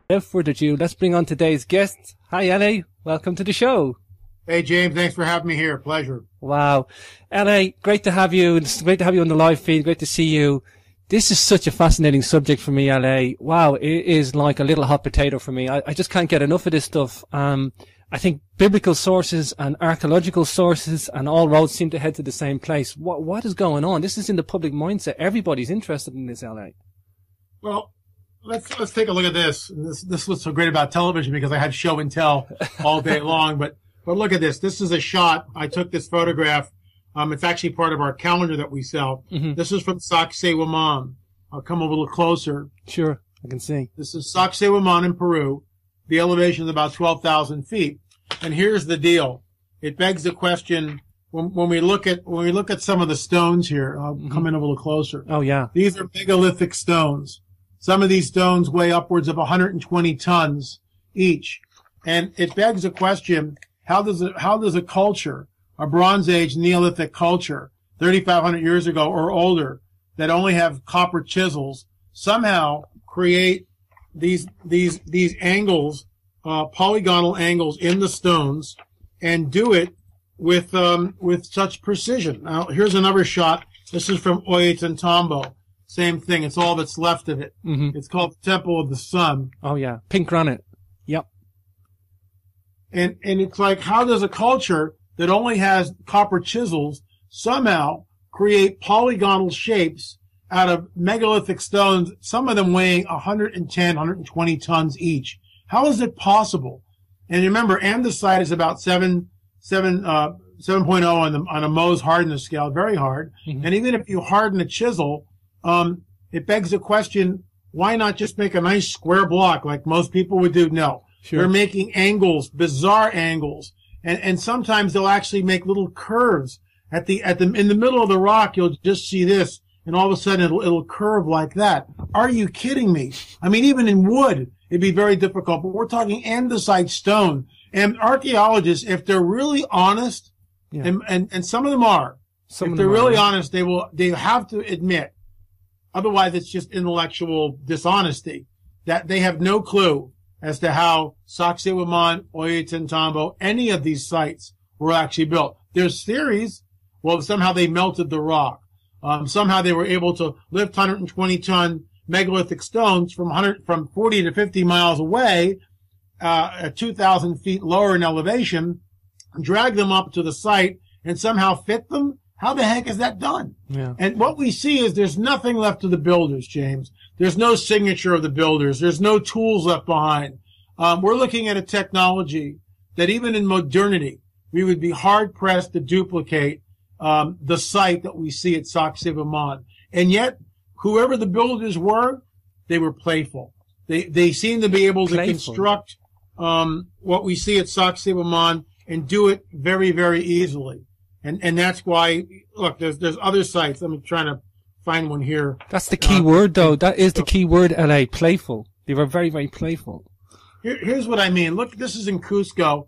Without further ado, let's bring on today's guest. Hi, LA. Welcome to the show. Hey, James. Thanks for having me here. Pleasure. Wow. LA, great to have you. It's great to have you on the live feed. Great to see you. This is such a fascinating subject for me, LA. Wow. It is like a little hot potato for me. I just can't get enough of this stuff. I think biblical sources and archaeological sources and all roads seem to head to the same place. What is going on? This is in the public mindset. Everybody's interested in this, LA. Well, let's take a look at this. This was so great about television because I had show and tell all day long. But look at this. This is a shot. I took this photograph. It's actually part of our calendar that we sell. Mm-hmm. This is from Sacsayhuaman. I'll come a little closer. Sure, I can see. This is Sacsayhuaman in Peru. The elevation is about 12,000 feet. And here's the deal. It begs the question when we look at some of the stones here. I'll come in a little closer. Oh yeah. These are megalithic stones. Some of these stones weigh upwards of 120 tons each. And it begs the question, how does a culture, a Bronze Age Neolithic culture, 3,500 years ago or older, that only have copper chisels, somehow create these angles, polygonal angles in the stones, and do it with such precision. Now, here's another shot. This is from Ollantaytambo. Same thing. It's all that's left of it. Mm-hmm. It's called the Temple of the Sun. Oh yeah, pink granite. Yep. And it's like, how does a culture that only has copper chisels somehow create polygonal shapes out of megalithic stones, some of them weighing 110, 120 tons each? How is it possible? And remember, andesite is about 7.0 on a Mohs hardness scale, very hard. Mm-hmm. And even if you harden a chisel, it begs the question, why not just make a nice square block like most people would do? No. Sure. They're making angles, bizarre angles. And sometimes they'll actually make little curves in the middle of the rock. You'll just see this, and all of a sudden it'll curve like that. Are you kidding me? I mean, even in wood, it'd be very difficult, but we're talking andesite stone. And archaeologists, if they're really honest, yeah. and some of them are, if they're really honest, they have to admit, otherwise it's just intellectual dishonesty, that they have no clue as to how Sacsayhuaman, Ollantaytambo, any of these sites were actually built. There's theories, well, somehow they melted the rock. Somehow they were able to lift 120-ton megalithic stones from 40 to 50 miles away, at 2,000 feet lower in elevation, drag them up to the site and somehow fit them. How the heck is that done? Yeah. And what we see is there's nothing left of the builders, James. There's no signature of the builders. There's no tools left behind. We're looking at a technology that even in modernity, we would be hard-pressed to duplicate the site that we see at Sacsayhuaman. And yet, whoever the builders were, they were playful. They seem to be able to construct what we see at Sacsayhuaman and do it very, very easily. And that's why, look, there's other sites. I'm trying to find one here. That's the key word, though. That is the key word, LA, playful. They were very, very playful. Here's what I mean. Look, this is in Cusco,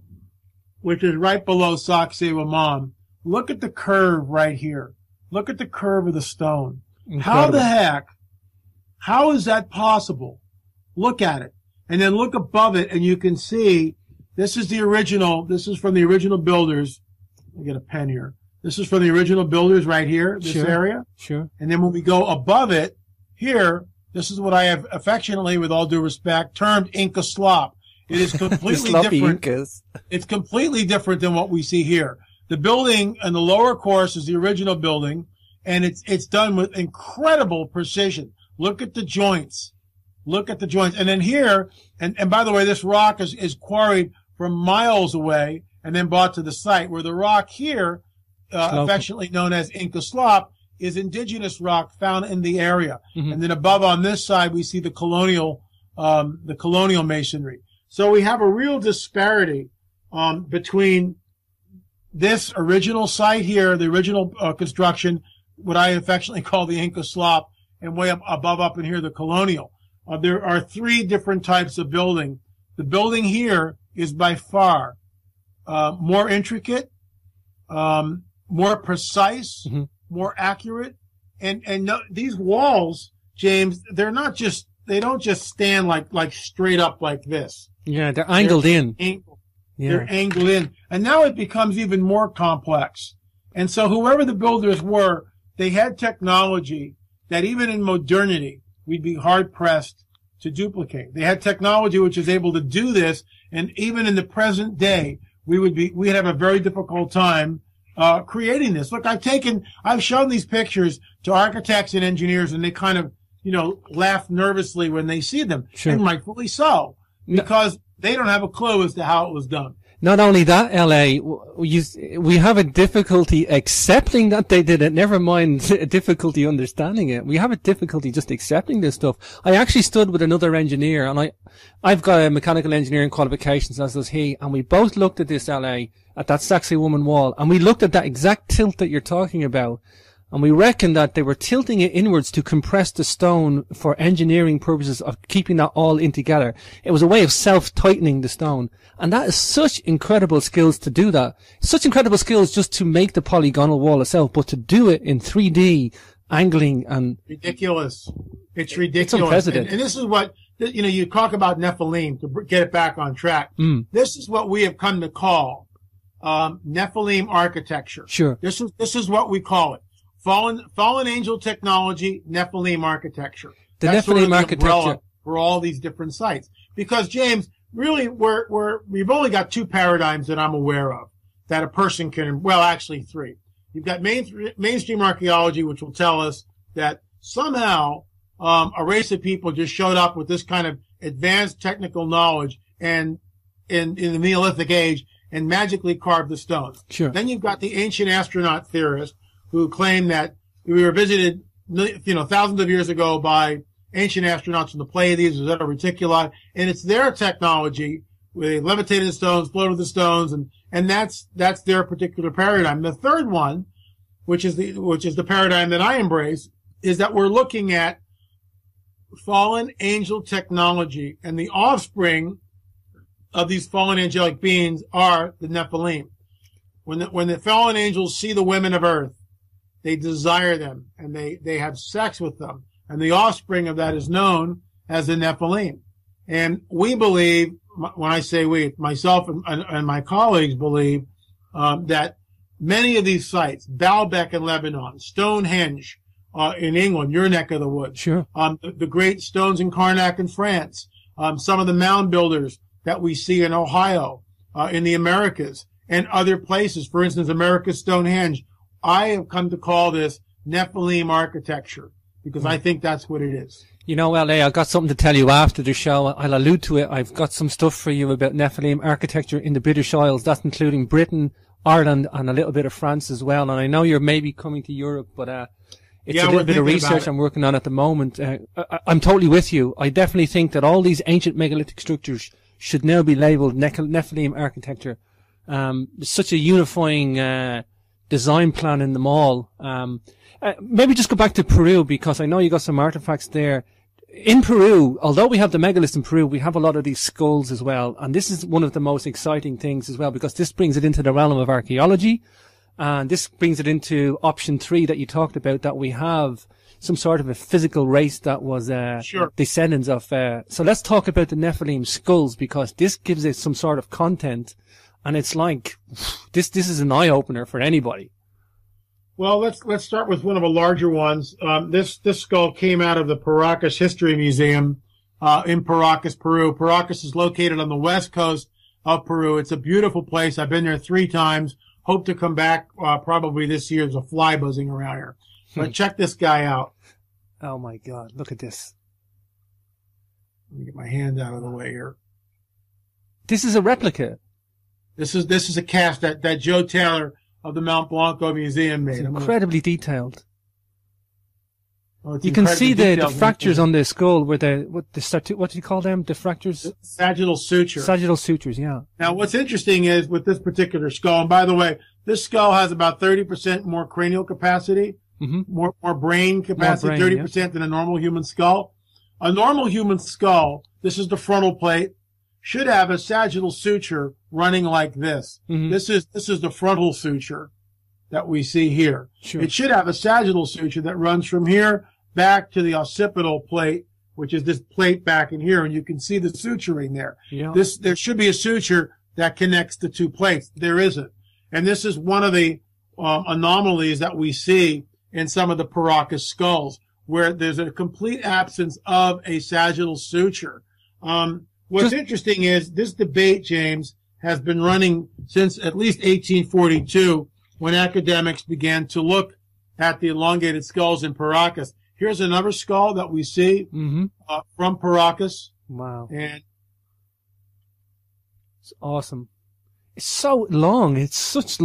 which is right below Sacsayhuaman. Look at the curve right here. Look at the curve of the stone. Incredible. How the heck? How is that possible? Look at it. And then look above it, and you can see this is the original. This is from the original builders. Let me get a pen here. This is from the original builders right here, this area. Sure. And then when we go above it, here, this is what I have affectionately, with all due respect, termed Inca slop. It is completely different. Incas. It's completely different than what we see here. The building in the lower course is the original building, and it's done with incredible precision. Look at the joints. Look at the joints. And then here, and by the way, this rock is quarried from miles away and then brought to the site, where the rock here, affectionately known as Inca slop, is indigenous rock found in the area. Mm-hmm. And then above on this side, we see the colonial masonry. So we have a real disparity between this original site here, the original construction, what I affectionately call the Inca slop, and way up in here, the colonial. There are three different types of building. The building here is by far more intricate, more precise, mm-hmm. more accurate, and no, these walls, James, they're not just just stand like straight up like this. Yeah, they're angled in. They're angled in. And now it becomes even more complex. And so whoever the builders were, they had technology that even in modernity, we'd be hard-pressed to duplicate. They had technology which is able to do this, and even in the present day, we'd have a very difficult time creating this. Look, I've shown these pictures to architects and engineers, and they kind of, laugh nervously when they see them. Sure. And rightfully so, because they don't have a clue as to how it was done. Not only that, L.A., we have a difficulty accepting that they did it, never mind a difficulty understanding it. We have a difficulty just accepting this stuff. I actually stood with another engineer, and I've got a mechanical engineering qualifications, as does he, and we both looked at this, L.A., at that Saxony woman wall, and we looked at that exact tilt that you're talking about, and we reckon that they were tilting it inwards to compress the stone for engineering purposes of keeping that all in together. It was a way of self-tightening the stone. And that is such incredible skills to do that. Such incredible skills just to make the polygonal wall itself, but to do it in 3D, angling and... Ridiculous. It's ridiculous. It's unprecedented. And this is what, you talk about Nephilim, to get it back on track. This is what we have come to call Nephilim architecture. Sure. This is what we call it. Fallen angel technology, Nephilim architecture. That's Nephilim architecture for all these different sites. Because James, really, we've only got two paradigms that I'm aware of that a person can. Well, actually three. You've got mainstream archaeology, which will tell us that somehow a race of people just showed up with this kind of advanced technical knowledge and in the Neolithic age and magically carved the stones. Sure. Then you've got the ancient astronaut theorists who claim that we were visited, thousands of years ago by ancient astronauts from the Pleiades, Zeta Reticuli, and it's their technology where they levitated the stones, floated the stones, and that's their particular paradigm. The third one, which is the paradigm that I embrace, is that we're looking at fallen angel technology, and the offspring of these fallen angelic beings are the Nephilim. When the fallen angels see the women of earth, they desire them, and they have sex with them. And the offspring of that is known as the Nephilim. And we believe, when I say we, myself and my colleagues believe, that many of these sites, Baalbek in Lebanon, Stonehenge in England, your neck of the woods, sure. The great stones in Karnak in France, some of the mound builders that we see in Ohio, in the Americas, and other places, for instance, America's Stonehenge. I have come to call this Nephilim architecture because I think that's what it is. L.A., I've got something to tell you after the show. I'll allude to it. I've got some stuff for you about Nephilim architecture in the British Isles. That's including Britain, Ireland, and a little bit of France as well. And I know you're maybe coming to Europe, but it's a little bit of research I'm working on at the moment. I'm totally with you. I definitely think that all these ancient megalithic structures should now be labelled Nephilim architecture. It's such a unifying design plan in them all. Maybe just go back to Peru, because I know you got some artifacts there. In Peru, although we have the megaliths in Peru, we have a lot of these skulls as well. And this is one of the most exciting things as well, because this brings it into the realm of archaeology. And this brings it into option 3 that you talked about, that we have some sort of a physical race that was sure. descendants of. So let's talk about the Nephilim skulls, because this gives it some sort of content. And it's like, this is an eye-opener for anybody. Well, let's start with one of the larger ones. This skull came out of the Paracas History Museum in Paracas, Peru. Paracas is located on the west coast of Peru. It's a beautiful place. I've been there 3 times. Hope to come back probably this year. There's a fly buzzing around here. But check this guy out. Oh, my God. Look at this. Let me get my hand out of the way here. This is a replica. This is a cast that Joe Taylor of the Mount Blanco Museum made. It's incredibly detailed. You can see the fractures on the skull where what do you call them? The fractures? Sagittal suture. Sagittal sutures, yeah. Now, what's interesting is with this particular skull, and by the way, this skull has about 30% more cranial capacity, more brain capacity, 30% than a normal human skull. A normal human skull, this is the frontal plate, should have a sagittal suture running like this. This is the frontal suture that we see here. Sure. It should have a sagittal suture that runs from here back to the occipital plate which is this plate back in here, and you can see the suturing there. Yeah. There should be a suture that connects the two plates. There isn't. And this is one of the anomalies that we see in some of the Paracas skulls, where there's a complete absence of a sagittal suture. What's interesting is this debate, James, has been running since at least 1842, when academics began to look at the elongated skulls in Paracas. Here's another skull that we see from Paracas. Wow. And it's awesome. It's so long. It's such a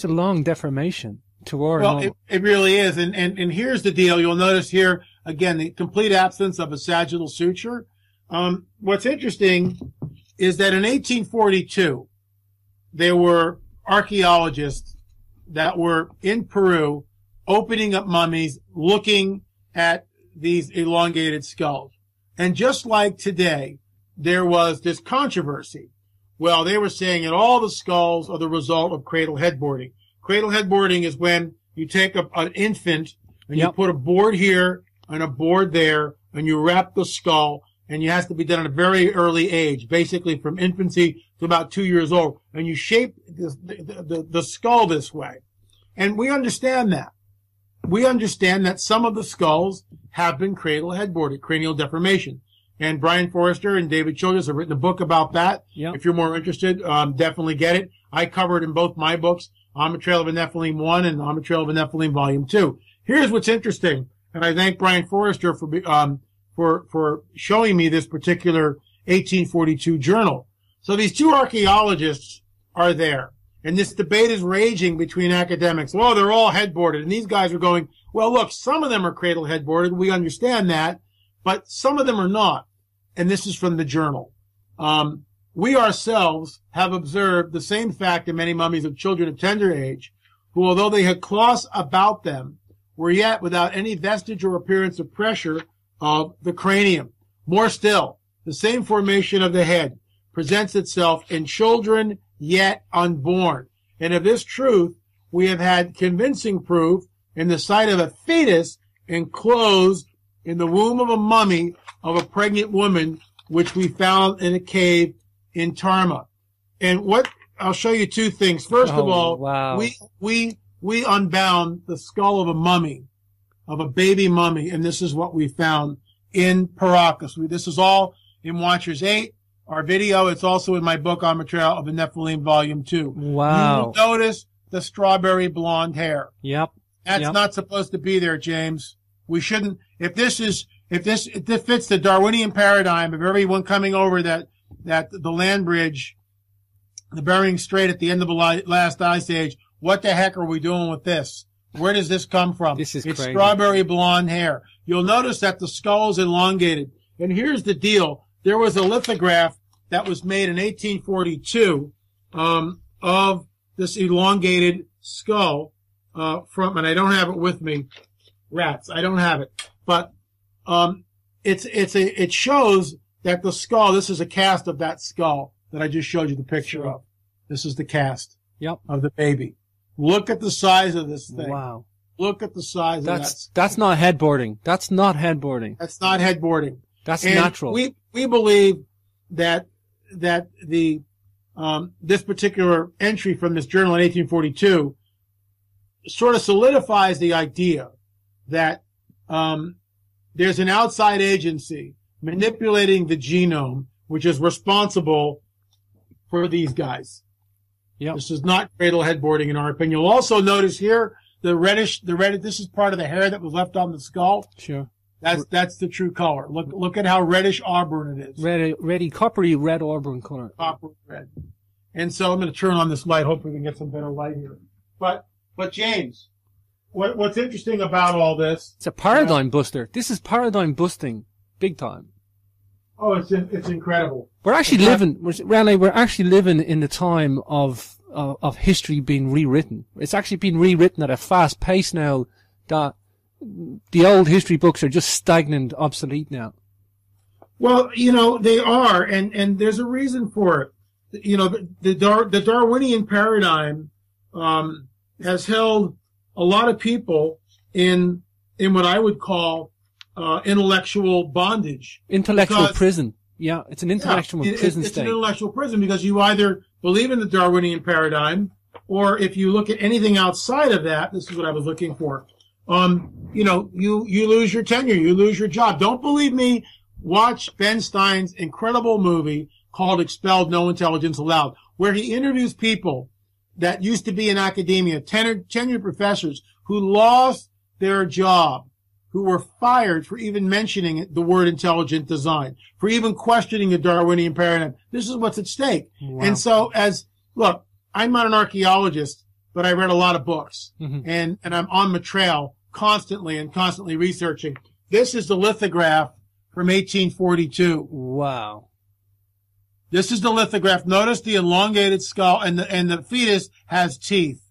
long deformation toward. Well, it really is. And here's the deal. You'll notice here, again, the complete absence of a sagittal suture. What's interesting is that in 1842, there were archaeologists that were in Peru opening up mummies, looking at these elongated skulls. And just like today, there was this controversy. Well, they were saying that all the skulls are the result of cradle headboarding. Cradle headboarding is when you take an infant and you put a board here and a board there, and you wrap the skull, and it has to be done at a very early age, basically from infancy to about 2 years old, and you shape the skull this way. And we understand that. We understand that some of the skulls have been cradle headboarded, cranial deformation. And Brian Forrester and David Childress have written a book about that. Yep. If you're more interested, definitely get it. I cover it in both my books, On the Trail of a Nephilim 1 and On the Trail of a Nephilim Volume 2. Here's what's interesting, and I thank Brian Forrester for showing me this particular 1842 journal. So these two archaeologists are there, and this debate is raging between academics. Well, they're all headboarded, and these guys are going, well, look, some of them are cradle headboarded. We understand that. But some of them are not, and this is from the journal. We ourselves have observed the same fact in many mummies of children of tender age, who, although they had cloths about them, were yet without any vestige or appearance of pressure of the cranium. More still, the same formation of the head presents itself in children yet unborn. And of this truth, we have had convincing proof in the sight of a fetus enclosed in the womb of a mummy of a pregnant woman, which we found in a cave in Tarma. And I'll show you two things. First of all, wow. we unbound the skull of a mummy, of a baby mummy, and this is what we found in Paracas. This is all in Watchers 8, our video. It's also in my book, On the Trail of the Nephilim, Volume 2. Wow. You will notice the strawberry blonde hair. Yep. That's not supposed to be there, James. We shouldn't, if this fits the Darwinian paradigm of everyone coming over the land bridge, the Bering Strait at the end of the last ice age, what the heck are we doing with this? Where does this come from? It's crazy. Strawberry blonde hair. You'll notice that the skull is elongated. And here's the deal. There was a lithograph that was made in 1842, of this elongated skull, and I don't have it with me. Rats. I don't have it. But, it shows that the skull, this is a cast of that skull that I just showed you the picture of. This is the cast of the baby. Look at the size of this thing. Wow. Look at the size of that. That's not headboarding. That's not headboarding. That's not headboarding. That's natural. We believe that the, this particular entry from this journal in 1842 sort of solidifies the idea that, there's an outside agency manipulating the genome, which is responsible for these guys. Yep. This is not cradle headboarding in our opinion. You'll also notice here the reddish, this is part of the hair that was left on the skull. Sure. That's the true color. Look at how reddish auburn it is. Coppery red auburn color. Copper red. And so I'm going to turn on this light. Hopefully we can get some better light here. But James, what's interesting about all this? It's a paradigm buster. This is paradigm busting, big time. Oh, it's incredible. We're actually living in the time of history being rewritten. It's actually been rewritten at a fast pace now that the old history books are just stagnant, obsolete now. Well, they are, and there's a reason for it. The Darwinian paradigm, has held a lot of people in what I would call, intellectual bondage. Intellectual prison. Yeah, it's an intellectual prison it's state. It's an intellectual prison because you either believe in the Darwinian paradigm, or if you look at anything outside of that, this is what I was looking for. You lose your tenure, you lose your job. Don't believe me? Watch Ben Stein's incredible movie called Expelled, No Intelligence Allowed, where he interviews people that used to be in academia, tenured professors who lost their job, who were fired for even mentioning the word intelligent design, for even questioning the Darwinian paradigm. This is what's at stake. Wow. And so look, I'm not an archaeologist, but I read a lot of books, and I'm on the trail constantly researching. This is the lithograph from 1842. Wow. This is the lithograph. Notice the elongated skull, and the fetus has teeth.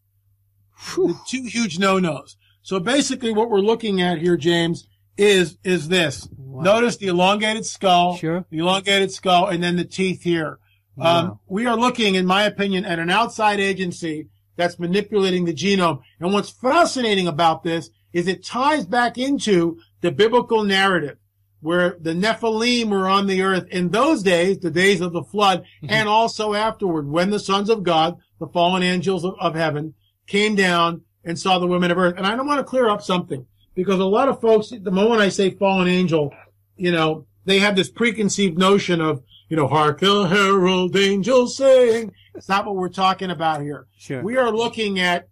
The two huge no-nos. So basically what we're looking at here, James, is this. Wow. Notice the elongated skull, Sure. the elongated skull, and then the teeth here. Wow. We are looking, in my opinion, at an outside agency that's manipulating the genome. And what's fascinating about this is it ties back into the biblical narrative, where the Nephilim were on the earth in those days, the days of the flood, and also afterward, when the sons of God, the fallen angels of heaven, came down and saw the women of earth. And I don't want to clear up something, because a lot of folks, the moment I say fallen angel, they have this preconceived notion of, hark the herald angels sing. It's not what we're talking about here. Sure. We are looking at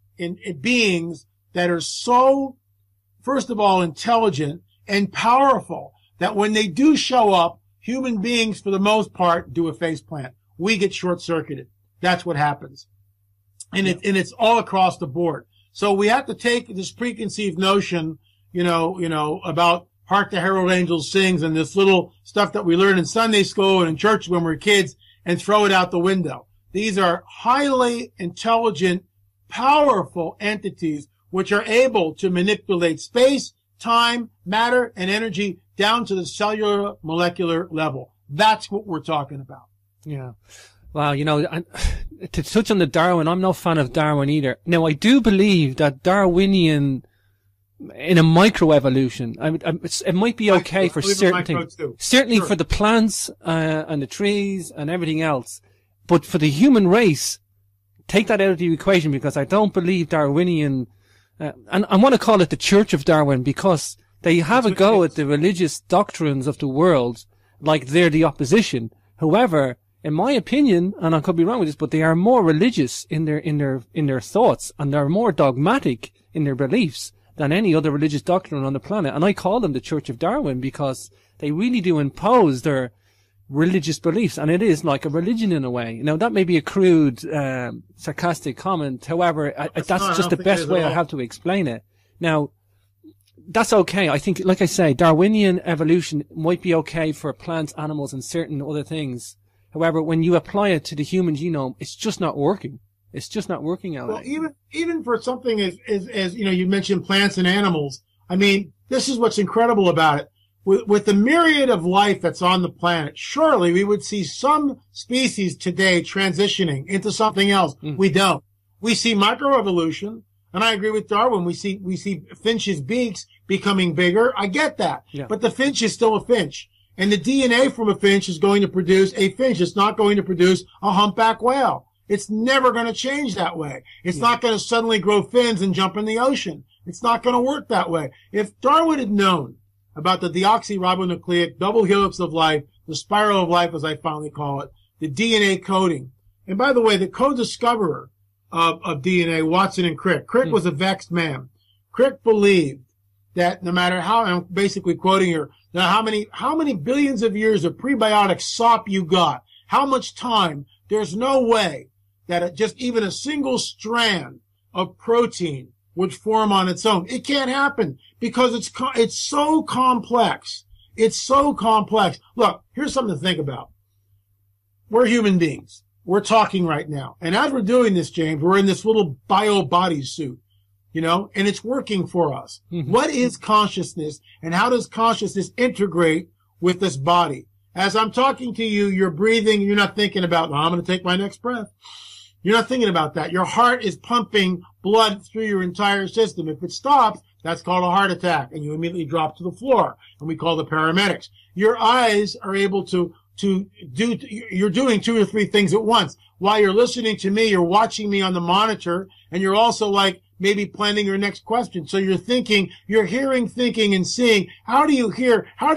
beings that are so, first of all, intelligent and powerful that when they do show up, human beings, for the most part, do a faceplant. We get short-circuited. That's what happens. And it's all across the board. So we have to take this preconceived notion, about Hark the Herald Angels Sings and this little stuff that we learn in Sunday school and in church when we're kids, and throw it out the window. These are highly intelligent, powerful entities which are able to manipulate space, time, matter, and energy down to the cellular, molecular level. That's what we're talking about. Yeah. Wow, to touch on the Darwin, I'm no fan of Darwin either. Now, I do believe that Darwinian, in a microevolution, it might be okay for certain things. Certainly for the plants and the trees and everything else. But for the human race, take that out of the equation, because I don't believe Darwinian, and I want to call it the Church of Darwin, because they have a go at the religious doctrines of the world like they're the opposition. However, in my opinion, and I could be wrong with this, but they are more religious in their thoughts, and they're more dogmatic in their beliefs than any other religious doctrine on the planet. And I call them the Church of Darwin because they really do impose their religious beliefs, and it is like a religion in a way. Now, that may be a crude, sarcastic comment. However, that's just the best way I have to explain it. Now, that's okay. I think, like I say, Darwinian evolution might be okay for plants, animals, and certain other things. However, when you apply it to the human genome, it's just not working. It's just not working out. Well, even for something as you mentioned plants and animals. I mean, this is what's incredible about it. With the myriad of life that's on the planet, surely we would see some species today transitioning into something else. We don't. We see microevolution, and I agree with Darwin. We see finches' beaks becoming bigger. I get that. Yeah. But the finch is still a finch. And the DNA from a finch is going to produce a finch. It's not going to produce a humpback whale. It's never going to change that way. It's not going to suddenly grow fins and jump in the ocean. It's not going to work that way. If Darwin had known about the deoxyribonucleic double helix of life, the spiral of life, as I finally call it, the DNA coding. And by the way, the co-discoverer of DNA, Watson and Crick. Crick was a vexed man. Crick believed that no matter how, I'm basically quoting here, now how many billions of years of prebiotic sop you got, how much time, there's no way that just even a single strand of protein would form on its own. It can't happen because it's so complex. It's so complex. Look, here's something to think about. We're human beings. We're talking right now. And as we're doing this, James, we're in this little bio bodysuit, and it's working for us. What is consciousness, and how does consciousness integrate with this body? As I'm talking to you, you're breathing, you're not thinking about, well, I'm going to take my next breath. You're not thinking about that. Your heart is pumping blood through your entire system. If it stops, That's called a heart attack, and you immediately drop to the floor, and we call the paramedics. Your eyes are able to do, you're doing 2 or 3 things at once. While you're listening to me, you're watching me on the monitor, and you're also like maybe planning your next question. So you're thinking, you're hearing, thinking, and seeing. How do you hear? How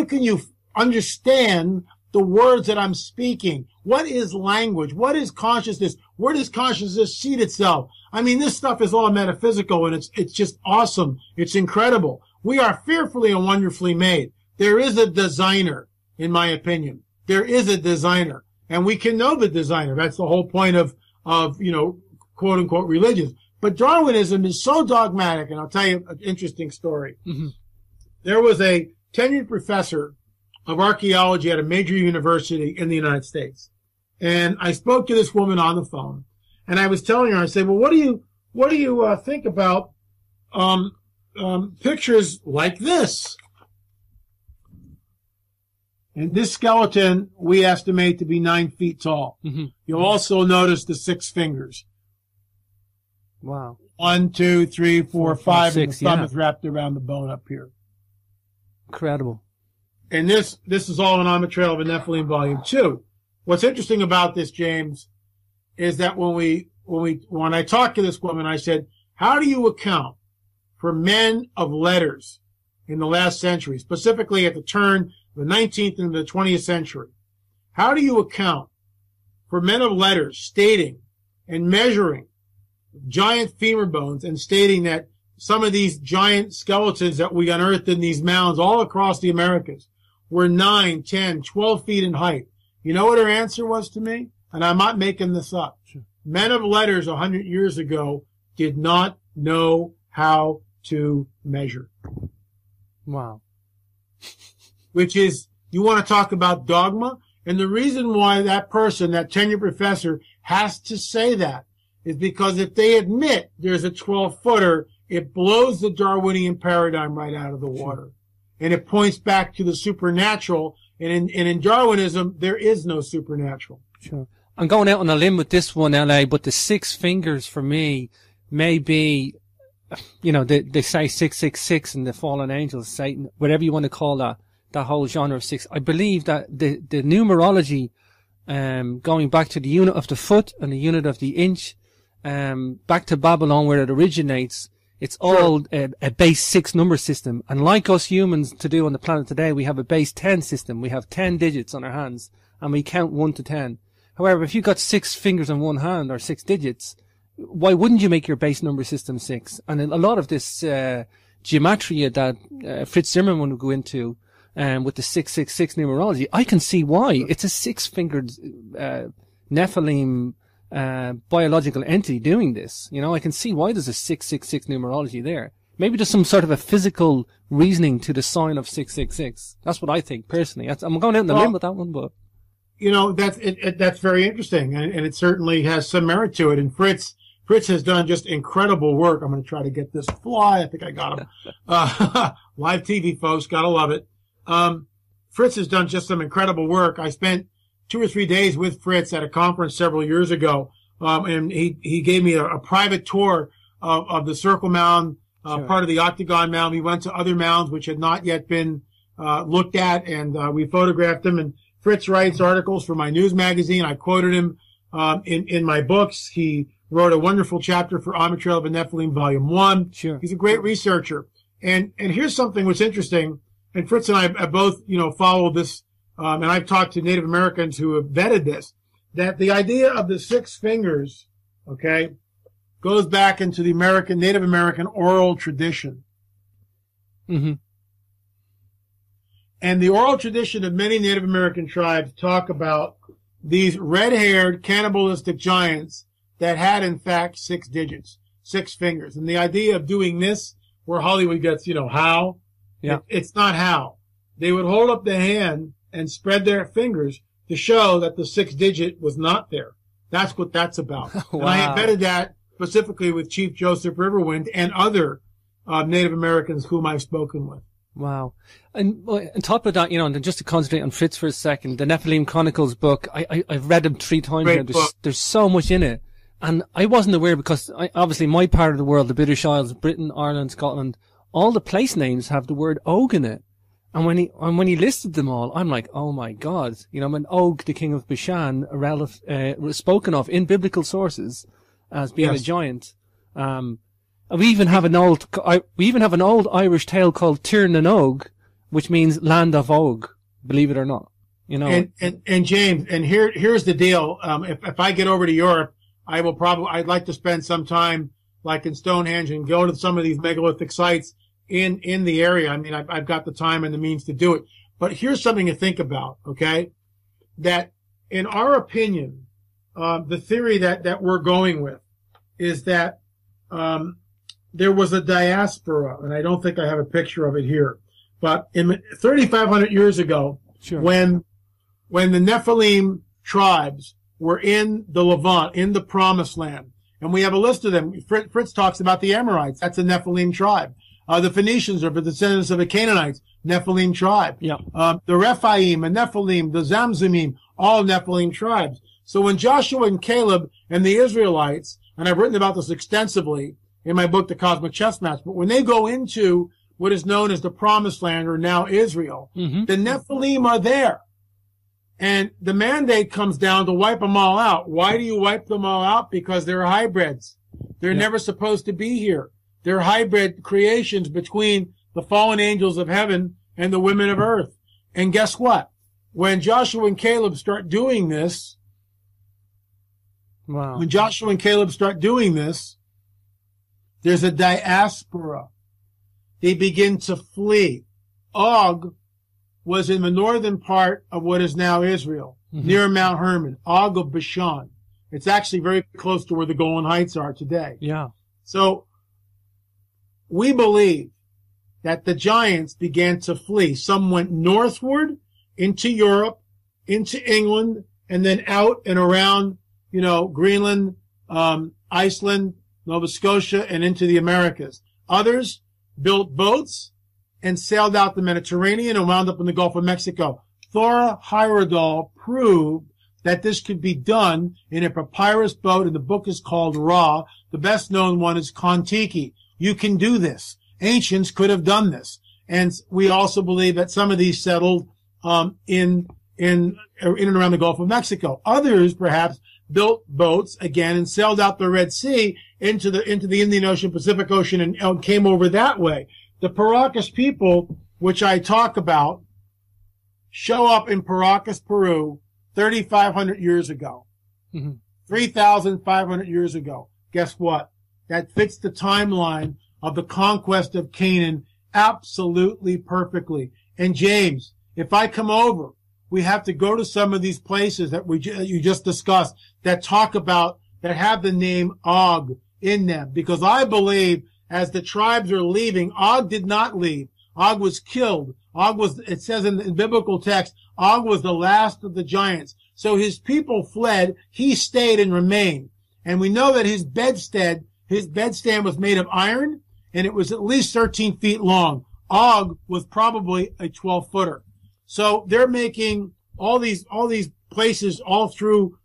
can you understand the words that I'm speaking? What is language? What is consciousness? Where does consciousness seat itself? I mean, this stuff is all metaphysical, and it's just awesome. It's incredible. We are fearfully and wonderfully made. There is a designer, in my opinion. There is a designer, and we can know the designer. That's the whole point of quote unquote religions. But Darwinism is so dogmatic, and I'll tell you an interesting story. Mm-hmm. There was a tenured professor of archaeology at a major university in the United States. And I spoke to this woman on the phone, and I was telling her, I said, well, what do you think about pictures like this? And this skeleton we estimate to be 9 feet tall. Mm-hmm. You'll also notice the 6 fingers. Wow. 1, 2, 3, 4, 5, 6, and the thumb is wrapped around the bone up here. Incredible. And this is all in On the Trail of a Nephilim, Volume 2. What's interesting about this, James, is that when I talked to this woman, I said, how do you account for men of letters in the last century, specifically at the turn of the 19th and the 20th century? How do you account for men of letters stating and measuring giant femur bones and stating that some of these giant skeletons that we unearthed in these mounds all across the Americas were 9, 10, 12 feet in height? You know what her answer was to me? And I'm not making this up. Sure. Men of letters 100 years ago did not know how to measure. Wow. Which is, you want to talk about dogma? And the reason why that person, that tenured professor, has to say that is because if they admit there's a 12-footer, it blows the Darwinian paradigm right out of the water. Sure. And it points back to the supernatural. And in Darwinism, there is no supernatural. Sure. I'm going out on a limb with this one, L.A., but the 6 fingers for me may be, they say 666 and the fallen angels, Satan, whatever you want to call that whole genre of 6. I believe that the numerology, going back to the unit of the foot and the unit of the inch, back to Babylon where it originates, it's all a base 6 number system. And like us humans to do on the planet today, we have a base 10 system. We have 10 digits on our hands and we count 1 to 10. However, if you've got 6 fingers on one hand or 6 digits, why wouldn't you make your base number system 6? And a lot of this gematria that Fritz Zimmermann would go into with the 666 numerology, I can see why. It's a 6-fingered Nephilim biological entity doing this. I can see why there's a 666 numerology there. Maybe there's some sort of a physical reasoning to the sign of 666. That's what I think personally. I'm going out on the limb with that one, but that's very interesting, and it certainly has some merit to it. And Fritz has done just incredible work. I'm going to try to get this fly. I think I got him. Live TV, folks, gotta love it. Fritz has done just some incredible work. I spent 2 or 3 days with Fritz at a conference several years ago, and he gave me a private tour of the Circle Mound, sure, part of the Octagon Mound. We went to other mounds which had not yet been looked at, and we photographed them. And Fritz writes articles for my news magazine. I quoted him in my books. He wrote a wonderful chapter for On the Trail of a Nephilim, Volume 1. Sure. He's a great researcher. And here's something what's interesting, and Fritz and I have both, followed this, and I've talked to Native Americans who have vetted this, that the idea of the 6 fingers, okay, goes back into the Native American oral tradition. Mm-hmm. And the oral tradition of many Native American tribes talk about these red-haired cannibalistic giants that had, in fact, 6 digits, 6 fingers. And the idea of doing this, where Hollywood gets, how? Yeah. It's not how. They would hold up the hand and spread their fingers to show that the 6th digit was not there. That's what that's about. Wow. And I embedded that specifically with Chief Joseph Riverwind and other Native Americans whom I've spoken with. Wow. And on top of that, and just to concentrate on Fritz for a second, the Nephilim Chronicles book, I've read them 3 times now. There's so much in it. And I wasn't aware because obviously my part of the world, the British Isles, Britain, Ireland, Scotland, all the place names have the word Og in it. And when he listed them all, I'm like, oh my God, when Og, the king of Bashan, was spoken of in biblical sources as being a giant. We even have an old Irish tale called Tir na Og, which means land of Og, believe it or not. And James, and here's the deal. If I get over to Europe, I'd like to spend some time like in Stonehenge and go to some of these megalithic sites in the area. I mean, I've got the time and the means to do it. But here's something to think about, okay? That in our opinion, the theory that we're going with is that, there was a diaspora, and I don't think I have a picture of it here, but in 3,500 years ago, when the Nephilim tribes were in the Levant, in the Promised Land, and we have a list of them. Fritz talks about the Amorites. That's a Nephilim tribe. The Phoenicians are the descendants of the Canaanites, Nephilim tribe. Yeah. The Rephaim and Nephilim, the Zamzumim, all Nephilim tribes. So when Joshua and Caleb and the Israelites, and I've written about this extensively in my book, The Cosmic Chess Match, but when they go into what is known as the Promised Land, or now Israel, the Nephilim are there. And the mandate comes down to wipe them all out. Why do you wipe them all out? Because they're hybrids. They're never supposed to be here. They're hybrid creations between the fallen angels of heaven and the women of earth. And guess what? When Joshua and Caleb start doing this, there's a diaspora. They begin to flee. Og was in the northern part of what is now Israel, near Mount Hermon, Og of Bashan. It's actually very close to where the Golan Heights are today. Yeah. So we believe that the giants began to flee. Some went northward into Europe, into England, and then out and around, Greenland, Iceland, Nova Scotia, and into the Americas. Others built boats and sailed out the Mediterranean and wound up in the Gulf of Mexico. Thora Heyerdahl proved that this could be done in a papyrus boat, and the book is called Ra. The best known one is Kon-Tiki. You can do this. Ancients could have done this. And we also believe that some of these settled in and around the Gulf of Mexico. Others, perhaps, built boats again and sailed out the Red Sea into the Indian Ocean, Pacific Ocean, and came over that way. The Paracas people, which I talk about, show up in Paracas, Peru, 3,500 years ago. 3,500 years ago. Guess what? That fits the timeline of the conquest of Canaan absolutely perfectly. And James, if I come over, we have to go to some of these places that you just discussed that talk about, that have the name Og in them. Because I believe as the tribes are leaving, Og did not leave. Og was killed. It says in biblical text, Og was the last of the giants. So his people fled. He stayed and remained. And we know that his bedstand was made of iron, and it was at least 13 feet long. Og was probably a 12-footer. So they're making all these places all through,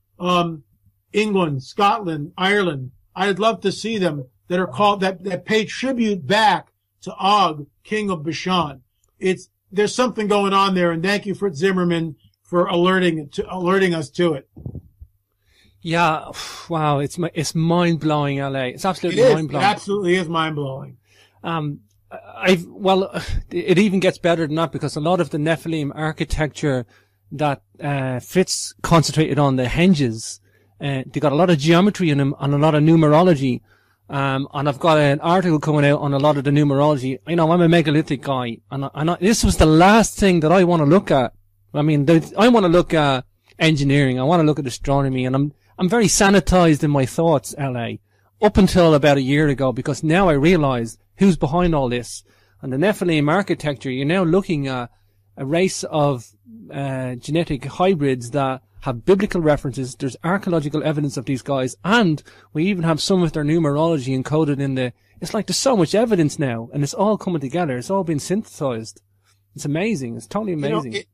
England, Scotland, Ireland. I'd love to see them that are called, that pay tribute back to Og, king of Bashan. There's something going on there, and thank you, Fritz Zimmerman, for alerting us to it. Yeah, wow, it's mind blowing, LA. It's absolutely mind blowing. It absolutely is mind blowing. It even gets better than that, because a lot of the Nephilim architecture that Fritz concentrated on, the henges, they got a lot of geometry in them and a lot of numerology. And I've got an article coming out on a lot of the numerology. I'm a megalithic guy, and this was the last thing that I want to look at. I mean, I want to look at engineering. I want to look at astronomy, and I'm very sanitized in my thoughts, LA, up until about a year ago, because now I realize who's behind all this. And the Nephilim architecture, you're now looking at a race of genetic hybrids that have biblical references. There's archaeological evidence of these guys, and we even have some of their numerology encoded in it's like there's so much evidence now, and it's all coming together. It's all been synthesized. It's amazing. It's totally amazing.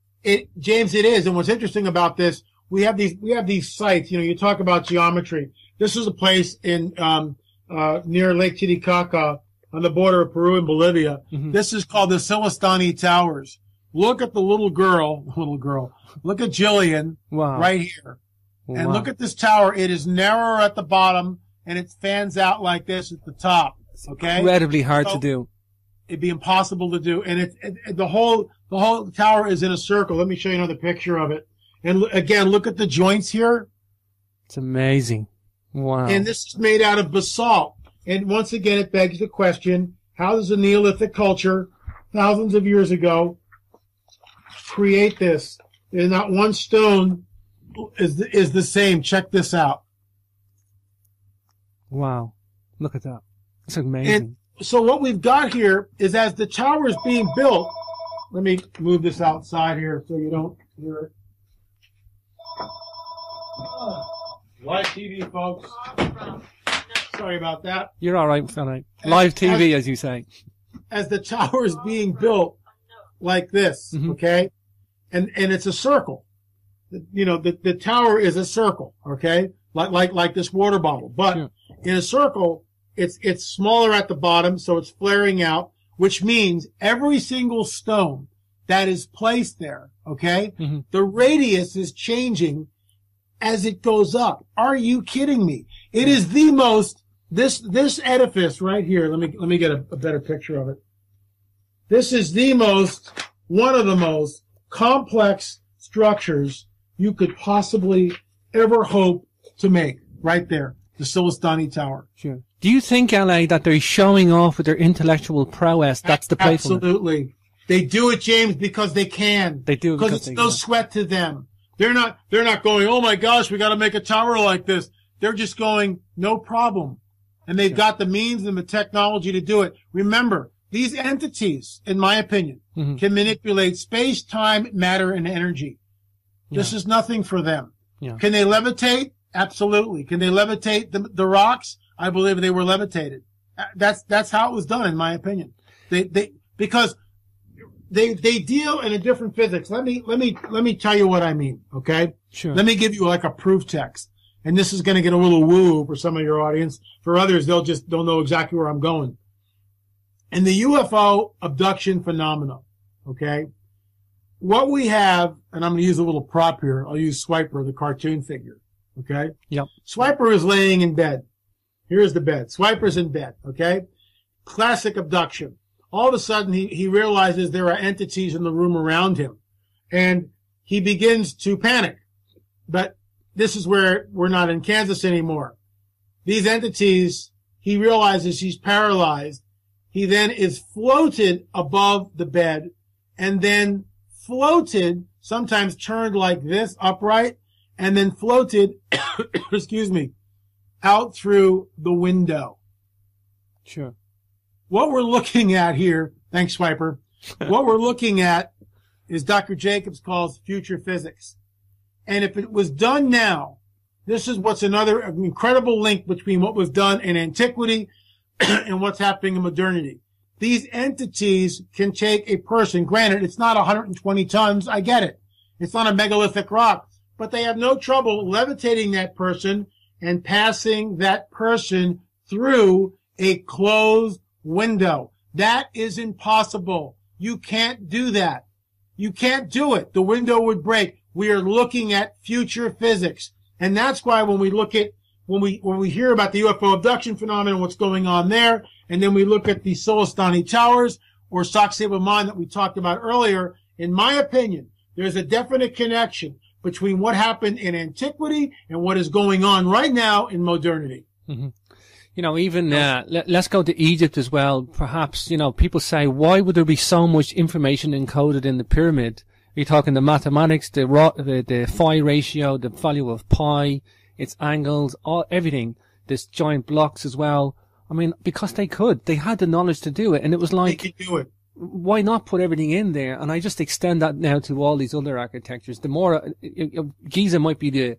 James, it is. And what's interesting about this, we have these sites, you talk about geometry. This is a place in, near Lake Titicaca, on the border of Peru and Bolivia. This is called the Silistani Towers. Look at the little girl. Look at Jillian right here. And look at this tower. It is narrower at the bottom, and it fans out like this at the top. Okay? Incredibly hard to do. It'd be impossible to do. And the whole tower is in a circle. Let me show you another picture of it. And again, look at the joints here. It's amazing. Wow. And this is made out of basalt. And once again, it begs the question, how does a Neolithic culture, thousands of years ago, create this? There's not one stone is the same. Check this out. Wow. Look at that. It's amazing. And so what we've got here is as the tower is being built, let me move this outside here so you don't hear it. Live TV, folks. Sorry about that. You're all right, fella. Live TV, as you say. As the tower is being built like this, okay? And it's a circle. You know, the tower is a circle, okay? Like this water bottle. But in a circle, it's smaller at the bottom, so it's flaring out, which means every single stone that is placed there, okay? The radius is changing as it goes up. Are you kidding me? It is the most, this edifice right here, let me get a better picture of it. This is one of the most complex structures you could possibly ever hope to make right there, the Silistani Tower. Sure. Do you think, LA, that they're showing off with their intellectual prowess? That's the playfulness. Absolutely. They do it, James, because they can. They do because it's no sweat to them. They're not going, oh my gosh, we got to make a tower like this. They're just going, no problem. And they've got the means and the technology to do it. Remember, these entities, in my opinion, can manipulate space, time, matter, and energy. This is nothing for them. Can they levitate? Absolutely. Can they levitate the rocks? I believe they were levitated. That's how it was done, in my opinion. Because they deal in a different physics. Let me tell you what I mean. Okay. Sure. Let me give you like a proof text. And this is going to get a little woo for some of your audience. For others, they'll know exactly where I'm going. In the UFO abduction phenomena, okay, what we have, and I'm going to use a little prop here. I'll use Swiper, the cartoon figure. Okay. Yep. Swiper is laying in bed. Here's the bed. Swiper's in bed. Okay. Classic abduction. All of a sudden, he realizes there are entities in the room around him, and he begins to panic. But this is where we're not in Kansas anymore. These entities, he realizes he's paralyzed. He then is floated above the bed, and then floated, sometimes turned like this, upright, and then floated, excuse me, out through the window. Sure. What we're looking at here, thanks, Swiper, what we're looking at is Dr. Jacobs calls future physics. And if it was done now, this is what's another incredible link between what was done in antiquity and what's happening in modernity. These entities can take a person. Granted, it's not 120 tons. I get it. It's not a megalithic rock. But they have no trouble levitating that person and passing that person through a closed window. That is impossible. You can't do that. You can't do it. The window would break. We are looking at future physics. And that's why when we look at, when we hear about the UFO abduction phenomenon, what's going on there, and then we look at the Silistani Towers or Sacsayhuaman that we talked about earlier, in my opinion, there's a definite connection between what happened in antiquity and what is going on right now in modernity. Mm-hmm. You know, even, let's go to Egypt as well. Perhaps, you know, people say, why would there be so much information encoded in the pyramid? You're talking the mathematics, the phi ratio, the value of pi, its angles, everything. This giant blocks as well. I mean, because they had the knowledge to do it. And it was like, they could do it. Why not put everything in there? And I just extend that now to all these other architectures. The more, Giza might be the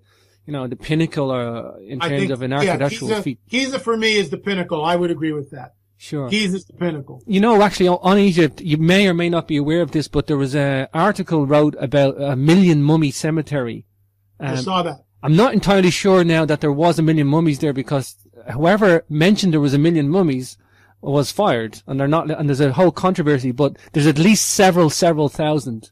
pinnacle in terms of an architectural feat. Giza for me is the pinnacle. I would agree with that. Sure. Giza's the pinnacle. You know, actually, on Egypt, you may or may not be aware of this, but there was an article wrote about a 1,000,000 mummy cemetery. I saw that. I'm not entirely sure now that there was 1,000,000 mummies there, because whoever mentioned there was 1,000,000 mummies was fired, and they're not, and there's a whole controversy, but there's at least several thousand.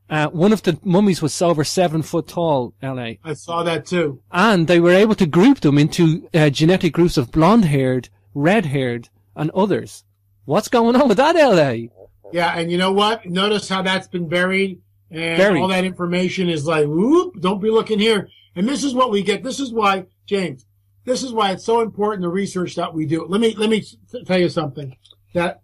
One of the mummies was over 7 foot tall, LA. I saw that too. And they were able to group them into genetic groups of blonde-haired, red-haired, and others. What's going on with that, LA? Yeah, and you know what? Notice how that's been buried, and all that information is like, whoop, don't be looking here. And this is what we get. This is why, James, this is why it's so important, the research that we do. Let me tell you something. That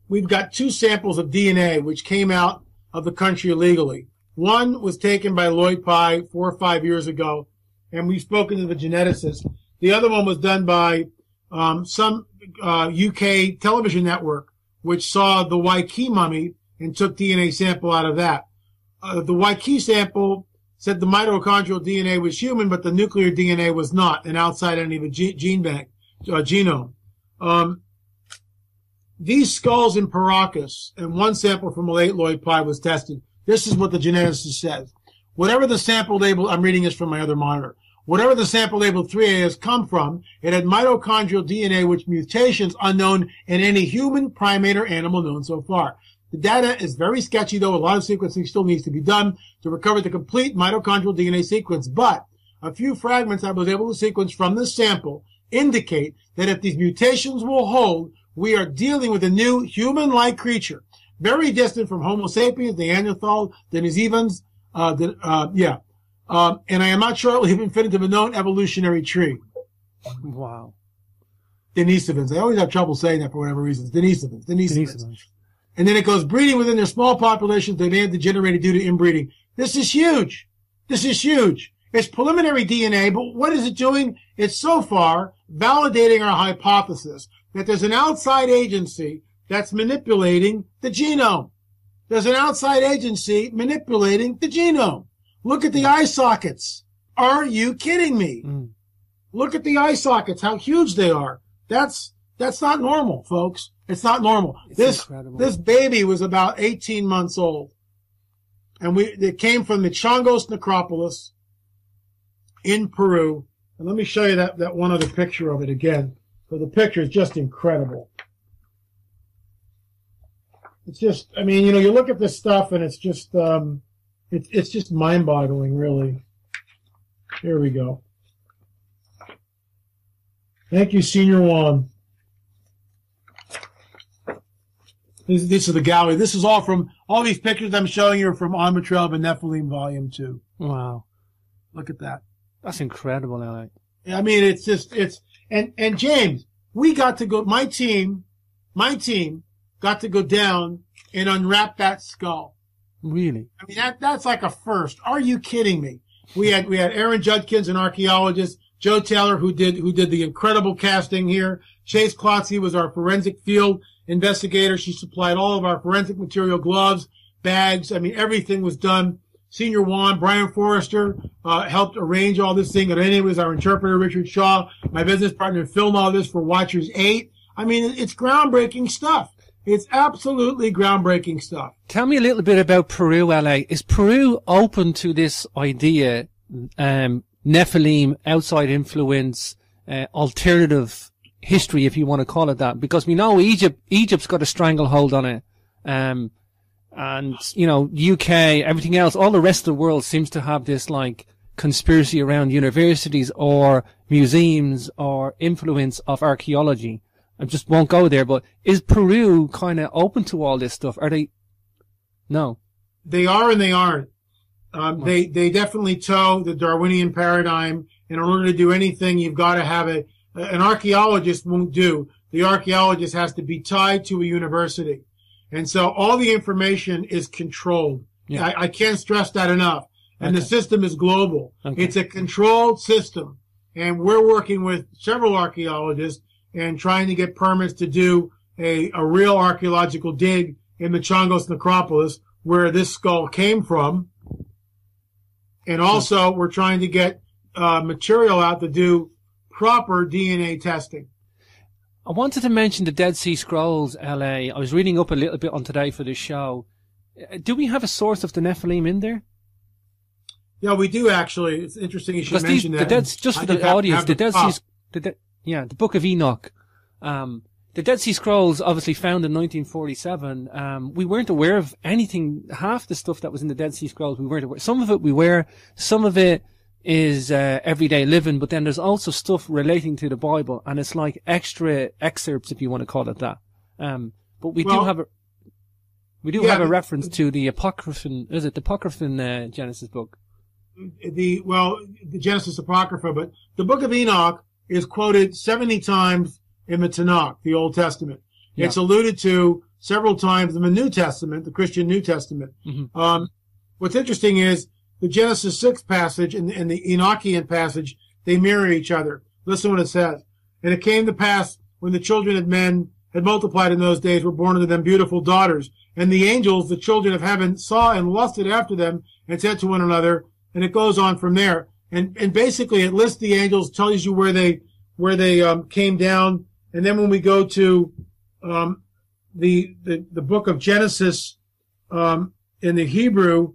we've got 2 samples of DNA which came out of the country illegally. One was taken by Lloyd Pye 4 or 5 years ago, and we've spoken to the geneticist. The other one was done by some UK television network, which saw the Waikiki mummy and took DNA sample out of that. The Waikiki sample said the mitochondrial DNA was human, but the nuclear DNA was not, and outside any of the genome. These skulls in Paracas, and one sample from a late Lloyd Pye was tested. This is what the geneticist says. Whatever the sample label, I'm reading this from my other monitor, whatever the sample label 3A has come from, it had mitochondrial DNA with mutations unknown in any human, primate, or animal known so far. The data is very sketchy, though. A lot of sequencing still needs to be done to recover the complete mitochondrial DNA sequence. But a few fragments I was able to sequence from this sample indicate that if these mutations will hold, we are dealing with a new human-like creature, very distant from Homo sapiens, Neanderthal, Denisovans, and I am not sure it will even fit into the known evolutionary tree. Wow. Denisovans. I always have trouble saying that for whatever reason. Denisovans. And then it goes breeding within their small populations. They may have degenerated due to inbreeding. This is huge. It's preliminary DNA, but what is it doing? It's so far validating our hypothesis that there's an outside agency that's manipulating the genome. There's an outside agency manipulating the genome. Look at the eye sockets. Are you kidding me? Look at the eye sockets, how huge they are. That's not normal, folks. It's not normal. This baby was about 18 months old. And it came from the Chongos necropolis in Peru. And let me show you that one other picture of it again. So the picture is just incredible. It's just, I mean, you look at this stuff and it's just mind-boggling, really. Here we go. Thank you, Senior Juan. This is the gallery. This is all these pictures I'm showing you are from On the Trail of the Nephilim Volume 2. Wow. Look at that. That's incredible, Alec. I mean, and James, we got to go, my team got to go down and unwrap that skull. Really? I mean, that's like a first. Are you kidding me? We had Aaron Judkins, an archaeologist, Joe Taylor, who did the incredible casting here. Chase Klotze was our forensic field investigator. She supplied all of our forensic material, gloves, bags. I mean, everything was done. Senior Juan, Brian Forrester, helped arrange all this thing. And anyway, was our interpreter, Richard Shaw, my business partner, filmed all this for Watchers 8. I mean, it's groundbreaking stuff. It's absolutely groundbreaking stuff. Tell me a little bit about Peru, LA. Is Peru open to this idea, Nephilim, outside influence, alternative history, if you want to call it that? Because we know Egypt's got a stranglehold on it. And, UK, everything else, all the rest of the world seems to have this, like, conspiracy around universities or museums or influence of archaeology. I just won't go there, but is Peru kind of open to all this stuff? Are they? No. They are and they aren't. They definitely toe the Darwinian paradigm. And in order to do anything, you've got to have an archaeologist won't do. The archaeologist has to be tied to a university. And so all the information is controlled. Yeah. I can't stress that enough. And the system is global. Okay. It's a controlled system. And we're working with several archaeologists and trying to get permits to do a real archaeological dig in the Chongos necropolis where this skull came from. And also we're trying to get material out to do proper DNA testing. I wanted to mention the Dead Sea Scrolls, LA. I was reading up a little bit on today for this show. Do we have a source of the Nephilim in there? Yeah, we do actually. It's interesting you should mention that. Just for the audience, the Dead Sea, the Book of Enoch, The Dead Sea Scrolls, obviously found in 1947, we weren't aware of anything, half the stuff that was in the Dead Sea Scrolls we weren't aware. Some of it we were, some of it is everyday living, but then there's also stuff relating to the Bible, and it's like extra excerpts, if you want to call it that. But we do have a reference to the Apocryphon, is it the Apocryphon Genesis book? The Genesis Apocrypha, but the Book of Enoch is quoted 70 times in the Tanakh, the Old Testament. Yeah. It's alluded to several times in the New Testament, the Christian New Testament. Mm-hmm. What's interesting is the Genesis 6 passage and the Enochian passage, they mirror each other. Listen what it says. And it came to pass when the children of men had multiplied in those days, were born unto them beautiful daughters. And the angels, the children of heaven, saw and lusted after them and said to one another, and it goes on from there. And basically it lists the angels, tells you where they came down. And then when we go to the book of Genesis in the Hebrew,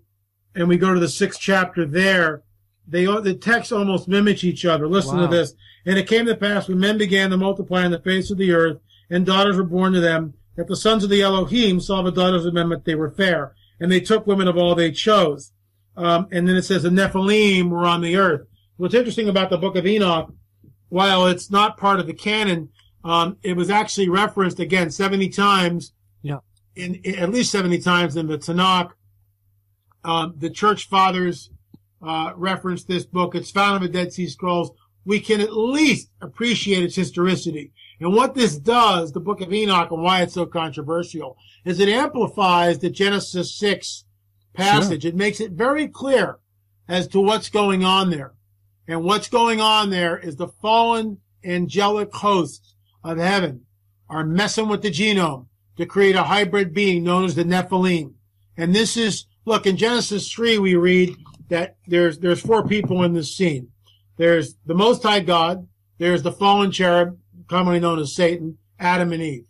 and we go to the 6th chapter there, the texts almost mimic each other. Listen to this. And it came to pass when men began to multiply on the face of the earth, and daughters were born to them, that the sons of the Elohim saw the daughters of men that they were fair, and they took women of all they chose. And then it says the Nephilim were on the earth. What's interesting about the book of Enoch, while it's not part of the canon, it was actually referenced again 70 times. Yeah. In at least 70 times in the Tanakh. The church fathers referenced this book. It's found in the Dead Sea Scrolls. We can at least appreciate its historicity. And what this does, the book of Enoch, and why it's so controversial, is it amplifies the Genesis 6 passage. Sure. It makes it very clear as to what's going on there. And what's going on there is the fallen angelic hosts of heaven are messing with the genome to create a hybrid being known as the Nephilim. And this is, look, in Genesis 3 we read that there's 4 people in this scene. There's the Most High God, there's the fallen cherub, commonly known as Satan, Adam and Eve.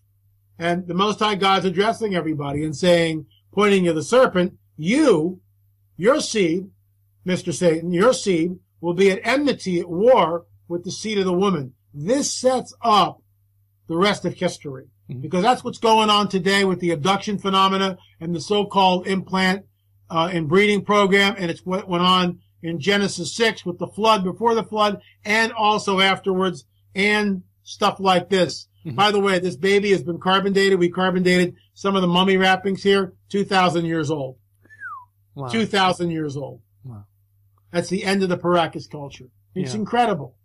And the Most High God's addressing everybody and saying, pointing to the serpent, your seed, Mr. Satan, your seed will be at enmity, at war with the seed of the woman. This sets up the rest of history. Mm-hmm. Because that's what's going on today with the abduction phenomena and the so-called implant and breeding program. And it's what went on in Genesis 6 with the flood, before the flood, and also afterwards, and stuff like this. Mm-hmm. By the way, this baby has been carbon dated. We carbon dated some of the mummy wrappings here, 2,000 years old. Wow. 2,000 years old. Wow. That's the end of the Paracas culture. It's incredible.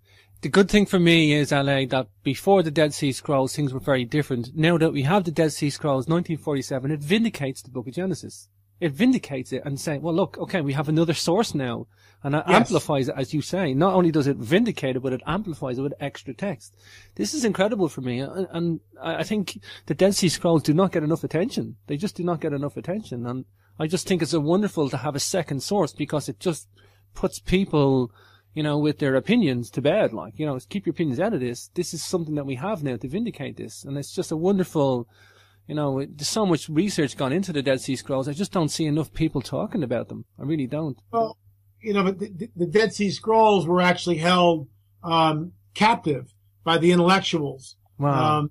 The good thing for me is, LA, that before the Dead Sea Scrolls, things were very different. Now that we have the Dead Sea Scrolls, 1947, it vindicates the book of Genesis. It vindicates it and saying, well, look, okay, we have another source now. And it amplifies it, as you say. Not only does it vindicate it, but it amplifies it with extra text. This is incredible for me. And I think the Dead Sea Scrolls do not get enough attention. They just do not get enough attention. And I just think it's wonderful to have a second source, because it just puts people, with their opinions to bed. Like, keep your opinions out of this. This is something that we have now to vindicate this. And it's just a wonderful, there's so much research gone into the Dead Sea Scrolls. I just don't see enough people talking about them. I really don't. Well, but the Dead Sea Scrolls were actually held captive by the intellectuals. Wow.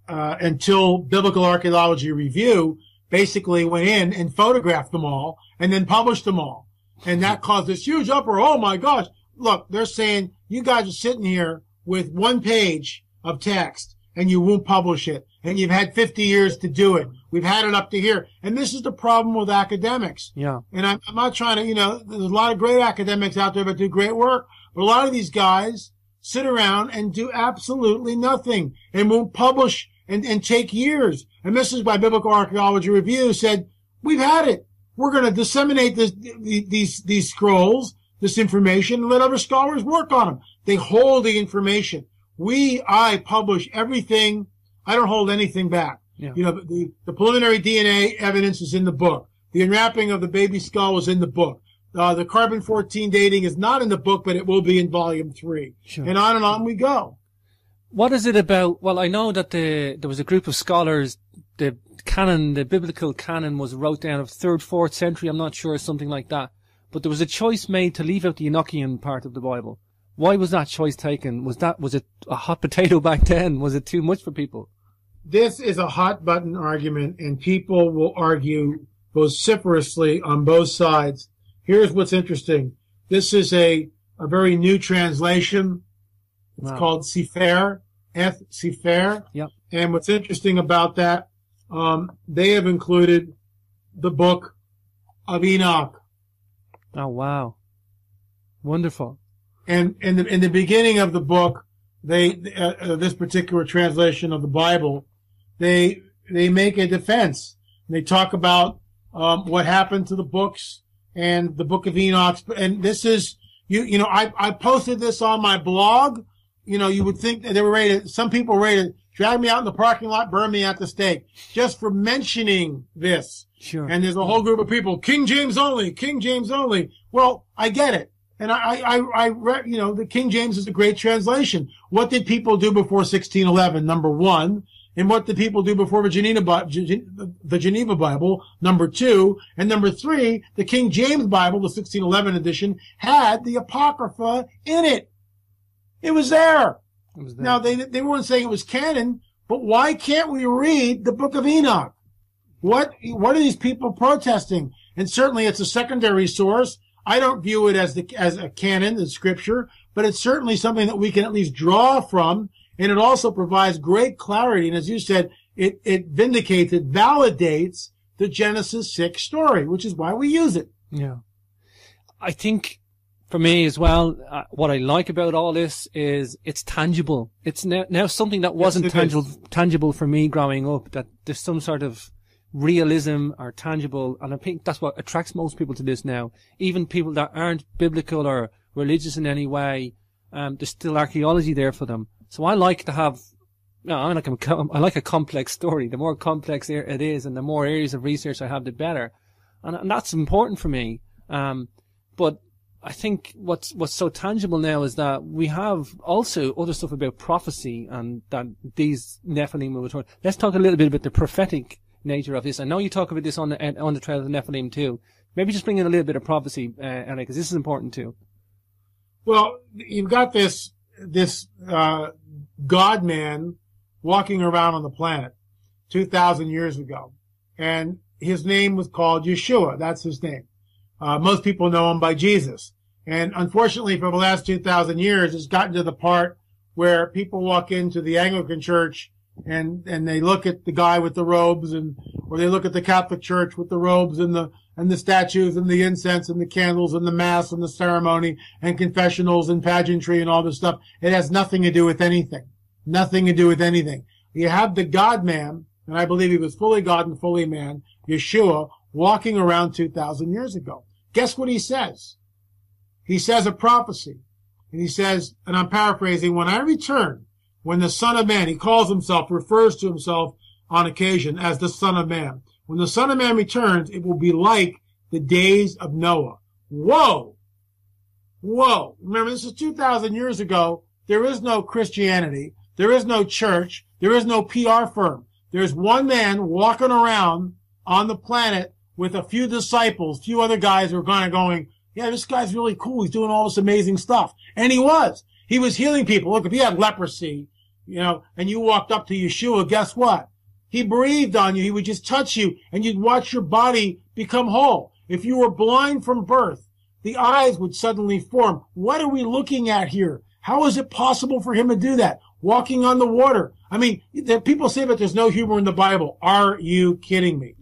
Until Biblical Archaeology Review basically went in and photographed them all and then published them all. And that caused this huge uproar. Oh my gosh. Look, they're saying you guys are sitting here with 1 page of text and you won't publish it. And you've had 50 years to do it. We've had it up to here. And this is the problem with academics. Yeah. And I'm not trying to, there's a lot of great academics out there that do great work. But a lot of these guys sit around and do absolutely nothing and won't publish and take years. And this is why Biblical Archaeology Review said, we've had it. We're going to disseminate these scrolls, this information, and let other scholars work on them. They hold the information. I publish everything. I don't hold anything back. Yeah. The preliminary DNA evidence is in the book. The unwrapping of the baby skull is in the book. The carbon-14 dating is not in the book, but it will be in volume 3. Sure. And on we go. What is it about? Well, I know that there was a group of scholars, the biblical canon was wrote down of 3rd, 4th century, I'm not sure, something like that. But there was a choice made to leave out the Enochian part of the Bible. Why was that choice taken? Was it a hot potato back then? Was it too much for people? This is a hot button argument, and people will argue vociferously on both sides. Here's what's interesting. This is a very new translation. It's called Sefer, Sefer. Yep. And what's interesting about that, they have included the book of Enoch. Oh, wow. Wonderful. And in the beginning of the book, this particular translation of the Bible, they make a defense. They talk about what happened to the books and the book of Enoch. And this is, I posted this on my blog. You would think that they were ready to, some people were ready to drag me out in the parking lot, burn me at the stake, just for mentioning this. Sure. And there's a whole group of people, King James only, King James only. Well, I get it. And I read, the King James is a great translation. What did people do before 1611? Number one. And what did people do before the Geneva Bible? Number two. And number three, the King James Bible, the 1611 edition, had the Apocrypha in it. It was there. Now, they weren't saying it was canon, but why can't we read the book of Enoch? What are these people protesting? And certainly it's a secondary source. I don't view it as a canon, the scripture, but it's certainly something that we can at least draw from. And it also provides great clarity. And as you said, it vindicates, it validates the Genesis 6 story, which is why we use it. Yeah. I think for me as well, what I like about all this is it's tangible. It's now something that wasn't tangible for me growing up, that there's some sort of realism or tangible, and I think that's what attracts most people to this now. Even people that aren't biblical or religious in any way, there's still archaeology there for them. So I like to have, I like a complex story. The more complex it is, and the more areas of research I have, the better, and that's important for me. But I think what's so tangible now is that we have also other stuff about prophecy, and that these Nephilim will return. Let's talk a little bit about the prophetic nature of this. I know you talk about this on the trail of the Nephilim too. Maybe just bring in a little bit of prophecy, Anna, because this is important too. Well, you've got this God-man walking around on the planet 2,000 years ago, and his name was called Yeshua. That's his name. Most people know him by Jesus. And unfortunately, for the last 2,000 years, it's gotten to the part where people walk into the Anglican Church and they look at the guy with the robes, or they look at the Catholic Church with the robes and the statues and the incense and the candles and the mass and the ceremony and confessionals and pageantry and all this stuff. It has nothing to do with anything. Nothing to do with anything. You have the God-man, and I believe he was fully God and fully man, Yeshua, walking around 2,000 years ago. Guess what he says? He says a prophecy. And he says, and I'm paraphrasing, when I return, when the Son of Man, he refers to himself on occasion as the Son of Man. When the Son of Man returns, it will be like the days of Noah. Whoa! Whoa! Remember, this is 2,000 years ago. There is no Christianity. There is no church. There is no PR firm. There's one man walking around on the planet with a few disciples, few other guys who are kind of going, yeah, this guy's really cool. He's doing all this amazing stuff. And he was. He was healing people. Look, if you had leprosy, and you walked up to Yeshua, guess what? He breathed on you. He would just touch you, and you'd watch your body become whole. If you were blind from birth, the eyes would suddenly form. What are we looking at here? How is it possible for him to do that? Walking on the water. I mean, people say that there's no humor in the Bible. Are you kidding me?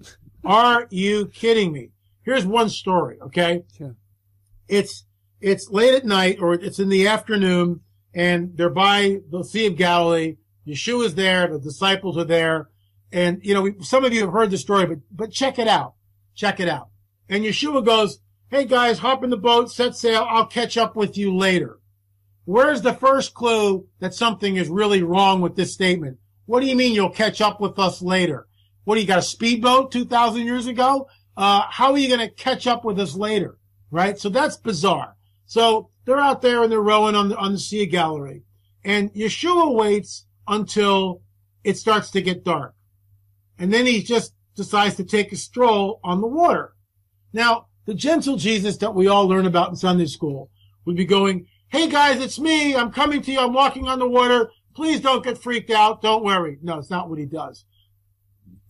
Are you kidding me? Here's one story, okay? Sure. It's late at night, or it's in the afternoon, and they're by the Sea of Galilee. Yeshua's there, the disciples are there, and some of you have heard the story, but check it out. Check it out. And Yeshua goes, "Hey guys, hop in the boat, set sail. I'll catch up with you later." Where's the first clue that something is really wrong with this statement? What do you mean you'll catch up with us later? What, do you got a speedboat 2,000 years ago? How are you going to catch up with us later? Right? So that's bizarre. So they're out there and they're rowing on the Sea of Galilee. And Yeshua waits until it starts to get dark. And then he just decides to take a stroll on the water. Now, the gentle Jesus that we all learn about in Sunday school would be going, hey guys, it's me. I'm coming to you. I'm walking on the water. Please don't get freaked out. Don't worry. No, it's not what he does.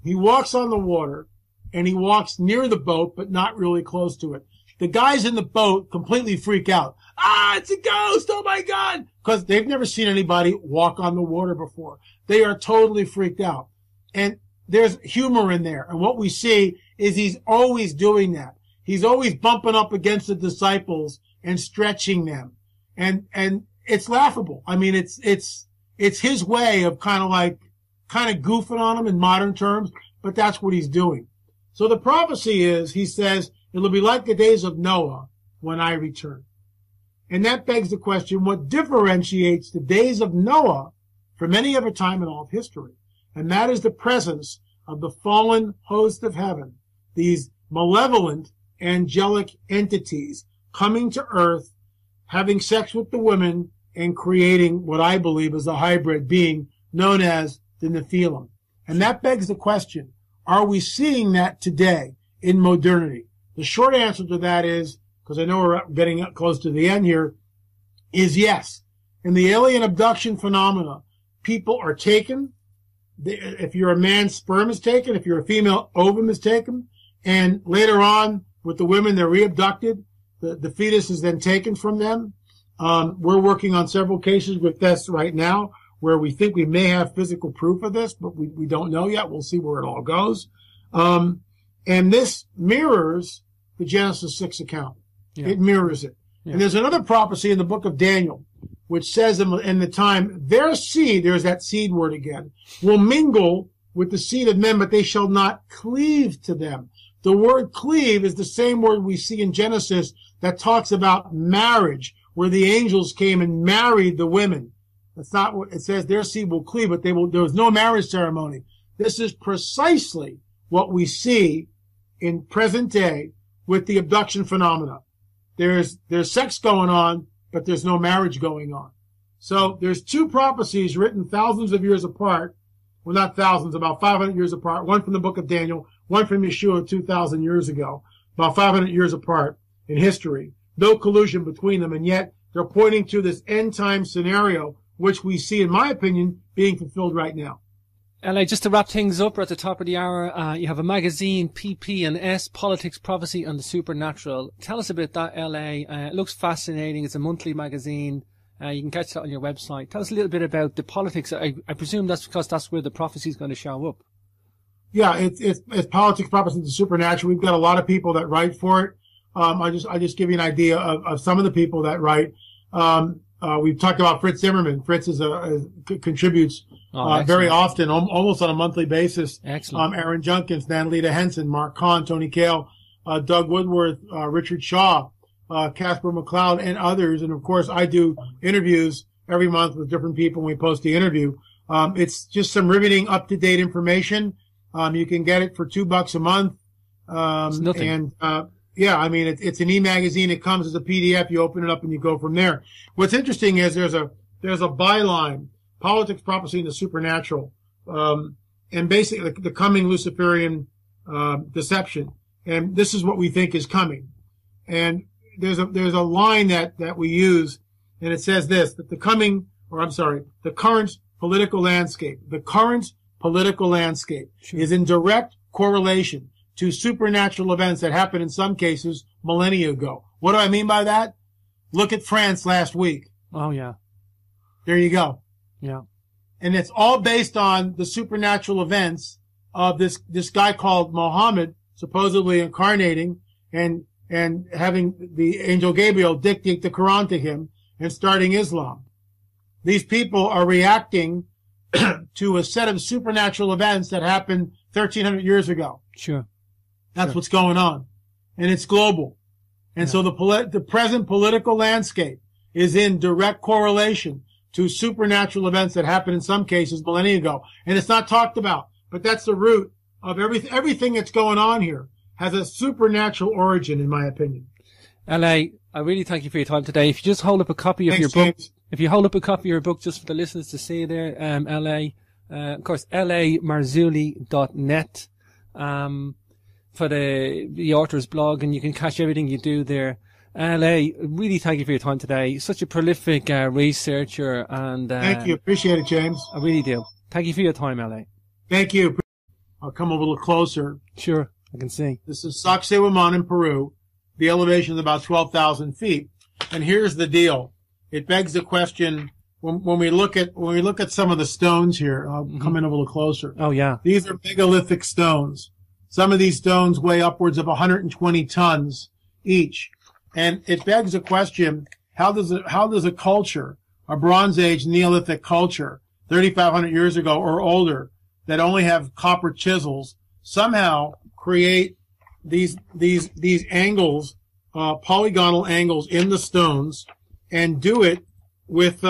He walks on the water and he walks near the boat, but not really close to it. The guys in the boat completely freak out. Ah, it's a ghost. Oh my God. Because they've never seen anybody walk on the water before. They are totally freaked out. And there's humor in there. And what we see is he's always doing that. He's always bumping up against the disciples and stretching them. And it's laughable. I mean, it's his way of kind of goofing on them in modern terms, but that's what he's doing. So the prophecy is, he says, it'll be like the days of Noah when I return. And that begs the question, what differentiates the days of Noah from any other time in all of history? And that is the presence of the fallen host of heaven, these malevolent angelic entities coming to earth, having sex with the women, and creating what I believe is a hybrid being known as the Nephilim. And that begs the question, are we seeing that today in modernity? The short answer to that is, because I know we're getting close to the end here, is yes. In the alien abduction phenomena, people are taken. If you're a man, sperm is taken. If you're a female, ovum is taken. And later on, with the women, they're re-abducted. The fetus is then taken from them. We're working on several cases with this right now where we think we may have physical proof of this, but we don't know yet. We'll see where it all goes. And this mirrors the Genesis 6 account. Yeah. It mirrors it. Yeah. And there's another prophecy in the book of Daniel, which says in the time, their seed, there's that seed word again, will mingle with the seed of men, but they shall not cleave to them. The word cleave is the same word we see in Genesis that talks about marriage, where the angels came and married the women. That's not what it says. Their seed will cleave, but there was no marriage ceremony. This is precisely what we see in present day with the abduction phenomena. There's sex going on, but there's no marriage going on. So there's two prophecies written thousands of years apart. Well, not thousands, about 500 years apart. One from the book of Daniel, one from Yeshua 2,000 years ago, about 500 years apart in history. No collusion between them, and yet they're pointing to this end time scenario, which we see, in my opinion, being fulfilled right now. LA, just to wrap things up, we're at the top of the hour. You have a magazine, PP&S, Politics, Prophecy and the Supernatural. Tell us about that, LA. It looks fascinating. It's a monthly magazine. You can catch that on your website. Tell us a little bit about the politics. I presume that's because that's where the prophecy is going to show up. Yeah, it's Politics, Prophecy and the Supernatural. We've got a lot of people that write for it. I just give you an idea of some of the people that write. We've talked about Fritz Zimmerman. Fritz contributes very often, almost on a monthly basis. Excellent. Aaron Junkins, Nanlita Henson, Mark Kahn, Tony Kale, Doug Woodworth, Richard Shaw, Casper McLeod, and others. And of course, I do interviews every month with different people when we post the interview. It's just some riveting, up-to-date information. You can get it for $2 a month. It's nothing. And yeah, I mean, it's an e-magazine. It comes as a PDF. You open it up and you go from there. What's interesting is there's a byline, Politics, Prophecy, and the Supernatural, and basically the coming Luciferian deception. And this is what we think is coming. And there's a line that we use, and it says this, that the current political landscape, sure, is in direct correlation to supernatural events that happened in some cases millennia ago. What do I mean by that? Look at France last week. Oh, yeah. There you go. Yeah. And it's all based on the supernatural events of this guy called Muhammad, supposedly incarnating and having the angel Gabriel dictate the Quran to him and starting Islam. These people are reacting to a set of supernatural events that happened 1,300 years ago. Sure. That's what's going on. And it's global. And so the present political landscape is in direct correlation to supernatural events that happened in some cases millennia ago. And it's not talked about, but that's the root of everything that's going on here has a supernatural origin, in my opinion. LA, I really thank you for your time today. If you just hold up a copy of your book, if you hold up a copy of your book just for the listeners to see there, LA, of course, lamarzulli.net, for the author's blog, and you can catch everything you do there. LA, really thank you for your time today. Such a prolific researcher, and thank you. Appreciate it, James. I really do. Thank you for your time, LA. Thank you. I'll come a little closer. Sure, I can see. This is Sacsayhuaman in Peru. The elevation is about 12,000 feet. And here's the deal. It begs the question, when we look at some of the stones here, I'll come in a little closer. Oh, yeah. These are megalithic stones. Some of these stones weigh upwards of 120 tons each. And it begs the question, how does a culture, a Bronze Age Neolithic culture, 3,500 years ago or older, that only have copper chisels, somehow create these angles, polygonal angles in the stones, and do it with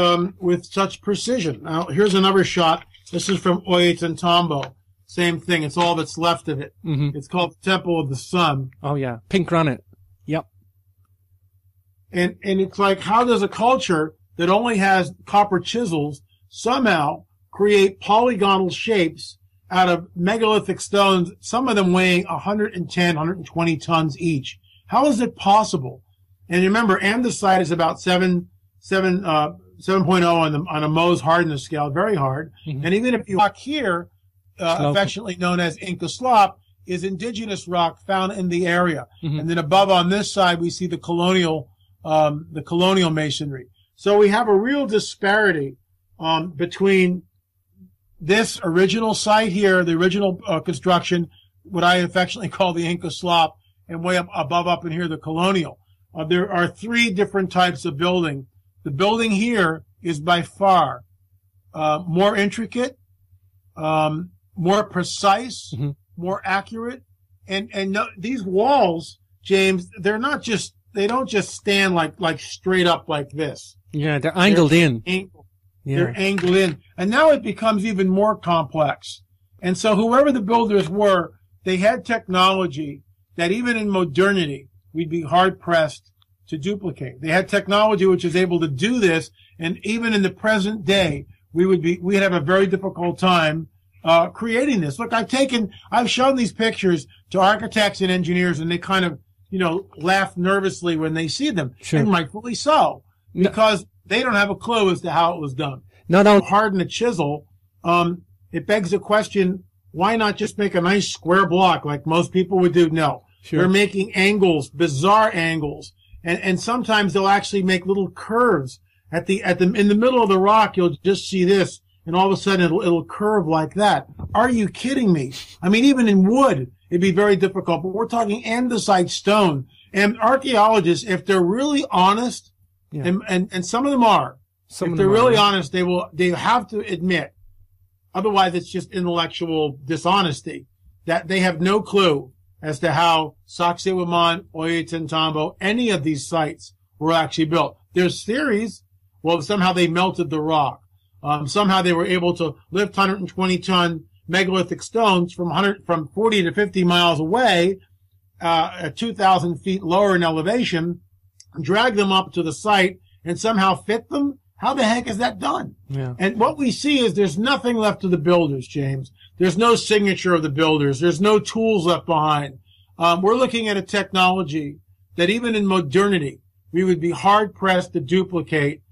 such precision. Now, here's another shot. This is from Ollantaytambo. Same thing. It's all that's left of it. It's called the Temple of the Sun. Oh, yeah. Pink granite. Yep. And it's like, how does a culture that only has copper chisels somehow create polygonal shapes out of megalithic stones, some of them weighing 110, 120 tons each? How is it possible? And remember, andesite is about 7.0 on a Mohs hardness scale, very hard. And even if you rock here, affectionately known as Inca slop, is indigenous rock found in the area. And then above on this side, we see the colonial masonry. So we have a real disparity between this original site here, the original construction, what I affectionately call the Inca slop, and way up in here, the colonial. There are three different types of building. The building here is by far more intricate, more precise, more accurate, and no, these walls, James, they don't just stand like straight up like this. Yeah, they're angled in. They're angled in. And now it becomes even more complex. And so whoever the builders were, they had technology that even in modernity, we'd be hard-pressed to duplicate. They had technology which is able to do this, and even in the present day, we'd have a very difficult time creating this. Look, I've shown these pictures to architects and engineers, and they kind of, laugh nervously when they see them. Sure. And rightfully so, because they don't have a clue as to how it was done. No. Harden a chisel. It begs the question, why not just make a nice square block like most people would do? No. Sure. They're making angles, bizarre angles. And sometimes they'll actually make little curves in the middle of the rock. You'll just see this, and all of a sudden it'll curve like that. Are you kidding me? I mean, even in wood, it'd be very difficult, but we're talking andesite stone. And archaeologists, if they're really honest, and some of them are, if they're really honest, they have to admit, otherwise it's just intellectual dishonesty, that they have no clue as to how Sacsayhuaman, Ollantaytambo, any of these sites were actually built. There's theories, well, somehow they melted the rock. Somehow they were able to lift 120-ton megalithic stones from 40 to 50 miles away, at 2,000 feet lower in elevation, drag them up to the site, and somehow fit them. How the heck is that done? Yeah. And what we see is there's nothing left of the builders, James. There's no signature of the builders. There's no tools left behind. We're looking at a technology that even in modernity, we would be hard-pressed to duplicate.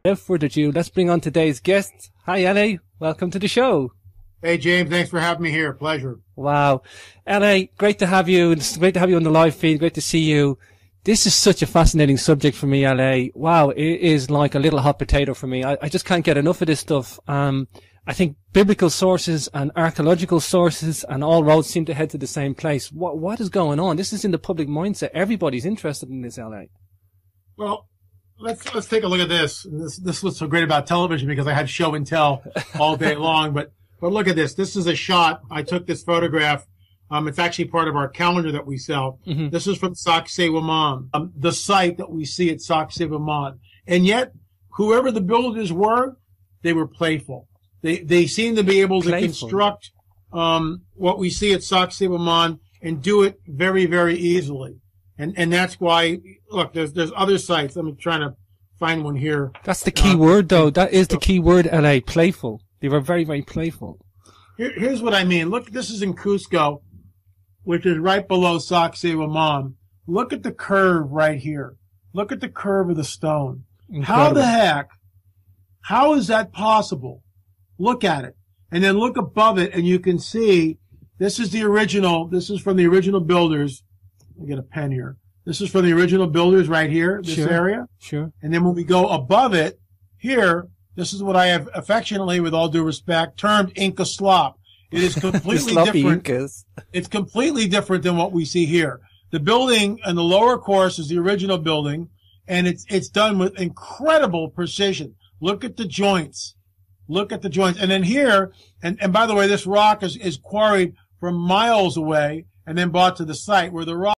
Without further ado, let's bring on today's guest. Hi, LA. Welcome to the show. Hey, James. Thanks for having me here. Pleasure. Wow. LA, great to have you. It's great to have you on the live feed. Great to see you. This is such a fascinating subject for me, LA. Wow. It is like a little hot potato for me. I just can't get enough of this stuff. I think biblical sources and archaeological sources and all roads seem to head to the same place. What is going on? This is in the public mindset. Everybody's interested in this, LA. Well, let's take a look at this. This looks so great about television because I had show and tell all day long. But look at this. This is a shot. I took this photograph It's actually part of our calendar that we sell. Mm-hmm. This is from Sacsayhuaman, the site that we see at Sacsayhuaman. And yet, whoever the builders were, they were playful. They seem to be able to construct what we see at Sacsayhuaman and do it very, very easily. And that's why, look, there's other sites. I'm trying to find one here. That's the key word, though. That is the key word, LA, playful. They were very, very playful. Here's what I mean. Look, this is in Cusco, which is right below Sacsayhuaman. Look at the curve right here. Look at the curve of the stone. Incredible. How the heck, how is that possible? Look at it. And then look above it, and you can see this is the original. This is from the original builders. Let me get a pen here. This is from the original builders right here, this area. Sure. And then when we go above it, here, this is what I have affectionately, with all due respect, termed Inca slop. It is completely different. Incas. It's completely different than what we see here. The building in the lower course is the original building, and it's done with incredible precision. Look at the joints. Look at the joints. And then here, and by the way, this rock is quarried from miles away and then brought to the site where the rock